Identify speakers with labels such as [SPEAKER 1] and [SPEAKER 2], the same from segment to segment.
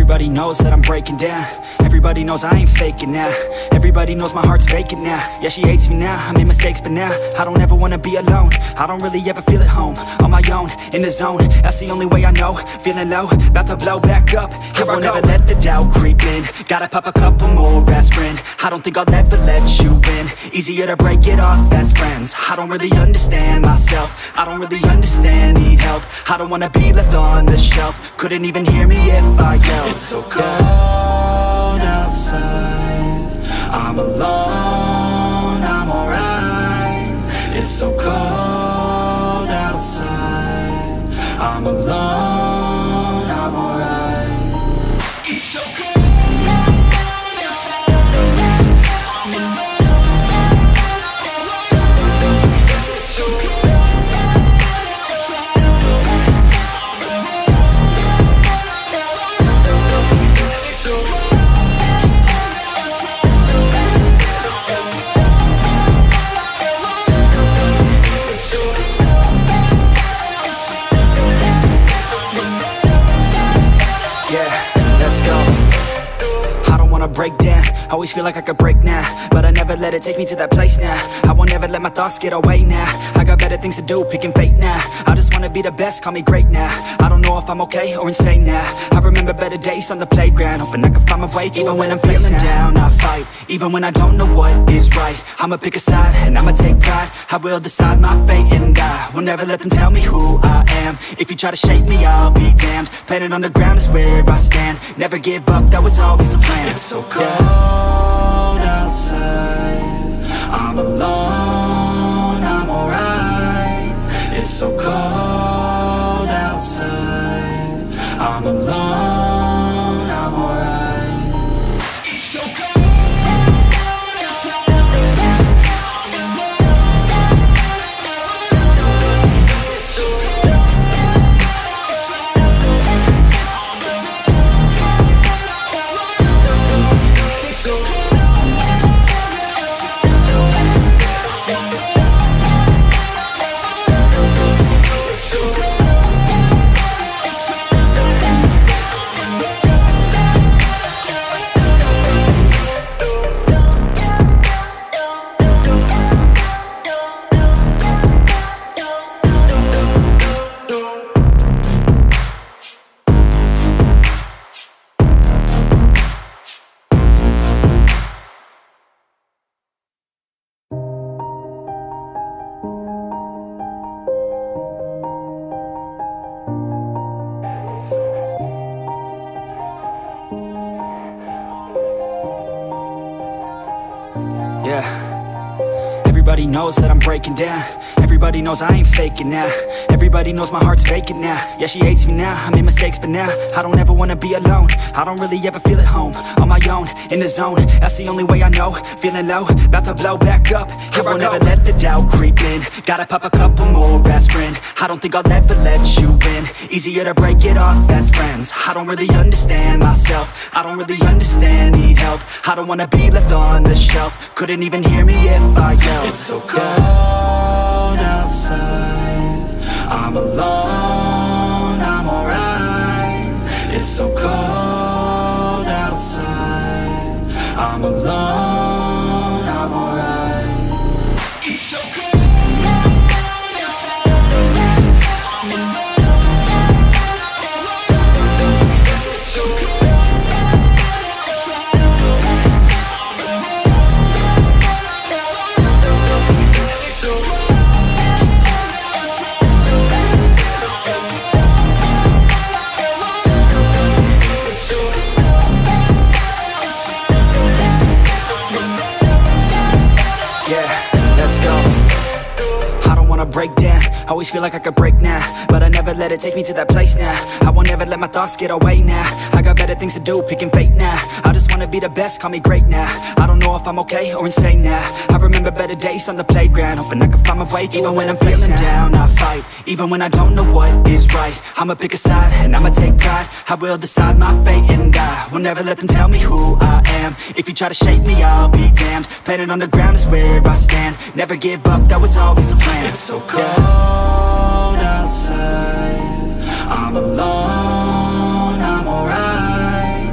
[SPEAKER 1] Everybody knows that I'm breaking down. Everybody knows I ain't faking now. Everybody knows my heart's vacant now. Yeah, she hates me now, I made mistakes but now I don't ever wanna be alone. I don't really ever feel at home. On my own, in the zone, that's the only way I know. Feeling low, about to blow back up. Here I won't ever let the doubt creep in. Gotta pop a couple more aspirin. I don't think I'll ever let you in. Easier to break it off best friends. I don't really understand myself. I don't really understand, need help. I don't wanna be left on the shelf. Couldn't even hear me if I yelled. It's so cold outside, I'm alone, I'm alright. It's so cold outside, I'm alone, I'm alright. It's so cold. Break down, always feel like I could break now, but I never let it take me to that place now. I won't ever let my thoughts get away now. I got better things to do, picking fate now. I just wanna be the best, call me great now. I don't know if I'm okay or insane now. I remember better days on the playground, hoping I can find my way. Even when I'm feeling down, I fight. Even when I don't know what is right, I'ma pick a side and I'ma take pride. I will decide my fate and I will never let them tell me who I am. If you try to shape me, I'll be damned. Planet on the ground is where I stand. Never give up, that was always the plan. It's so cold outside, I'm alone, I'm alright. It's so cold outside, I'm alone, I'm alright. It's so cold. Everybody knows that I'm breaking down. Everybody knows I ain't faking now. Everybody knows my heart's vacant now. Yeah, she hates me now, I made mistakes but now I don't ever wanna be alone. I don't really ever feel at home. On my own, in the zone, that's the only way I know. Feeling low, about to blow back up. Here I won't ever let the doubt creep in. Gotta pop a couple more aspirin. I don't think I'll ever let you in. Easier to break it off best friends. I don't really understand myself. I don't really understand, need help. I don't wanna be left on the shelf. Couldn't even hear me if I yelled. It's so cold outside, I'm alone, I'm alright. It's so cold outside, I'm alone, I'm alright. It's so cold. Break down, always feel like I could break now, but I never let it take me to that place now. I won't ever let my thoughts get away now. I got better things to do, picking fate now. I just wanna be the best, call me great now. I don't know if I'm okay or insane now. I remember better days on the playground, hoping I can find my way. Even when I'm feeling down, I fight. Even when I don't know what is right, I'ma pick a side and I'ma take pride. I will decide my fate and I will never let them tell me who I am. If you try to shape me, I'll be damned. Planet on the ground is where I stand. Never give up, that was always the plan. It's so cold outside, I'm alone, I'm alright.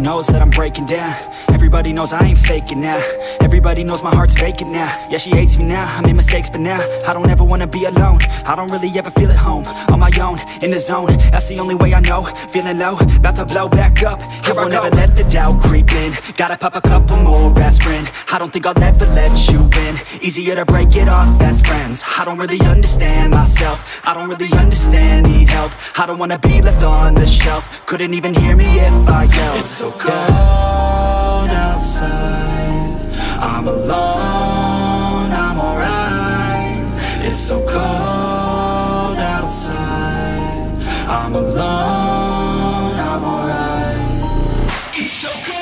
[SPEAKER 1] knows that I'm breaking down. Everybody knows I ain't faking now. Everybody knows my heart's vacant now. Yeah, she hates me now, I made mistakes but now I don't ever wanna be alone. I don't really ever feel at home. On my own, in the zone, that's the only way I know. Feeling low, about to blow back up. I won't ever let the doubt creep in. Gotta pop a couple more aspirin. I don't think I'll ever let you in. Easier to break it off best friends. I don't really understand myself. I don't really understand, need help. I don't wanna be left on the shelf. Couldn't even hear me if I yelled. It's so cold outside, I'm alone, I'm alright. It's so cold outside, I'm alone, I'm alright. It's so cold.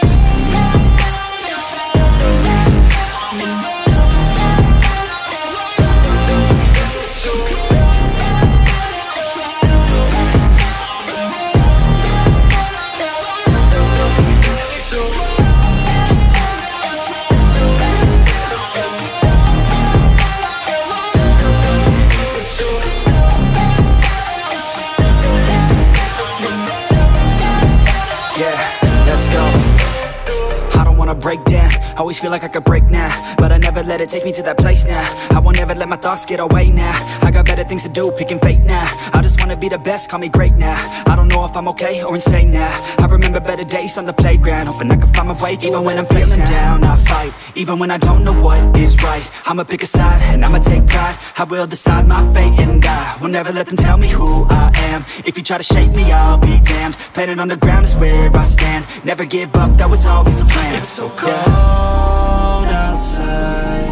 [SPEAKER 1] Break down, always feel like I could break now, but I never let it take me to that place now. I won't ever let my thoughts get away now. I got better things to do, picking fate now. I just wanna be the best, call me great now. I don't know if I'm okay or insane now. I remember better days on the playground, hoping I can find my way. Even when I'm feeling down, I fight. Even when I don't know what is right, I'ma pick a side and I'ma take pride. I will decide my fate and I will never let them tell me who I am. If you try to shake me, I'll be damned. Planet on the ground is where I stand. Never give up, that was always the plan. It's so cold outside,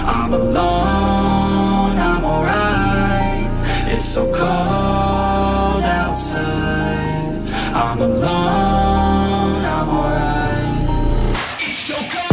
[SPEAKER 1] I'm alone, I'm alright. It's so cold outside, I'm alone, I'm alright. It's so cold.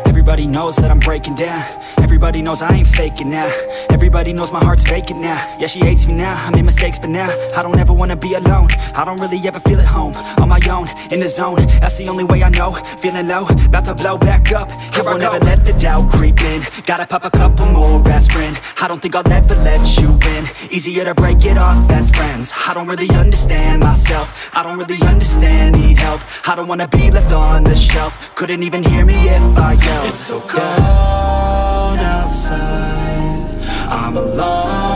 [SPEAKER 1] Everybody knows that I'm breaking down. Everybody knows I ain't faking now. Everybody knows my heart's vacant now. Yeah, she hates me now, I made mistakes but now I don't ever wanna be alone. I don't really ever feel at home. On my own, in the zone, that's the only way I know. Feeling low, about to blow back up. I won't ever let the doubt creep in. Gotta pop a couple more aspirin. I don't think I'll ever let you in. Easier to break it off best friends. I don't really understand myself. I don't really understand, need help. I don't wanna be left on the shelf. Couldn't even hear me if I yelled. It's so cold outside, I'm alone.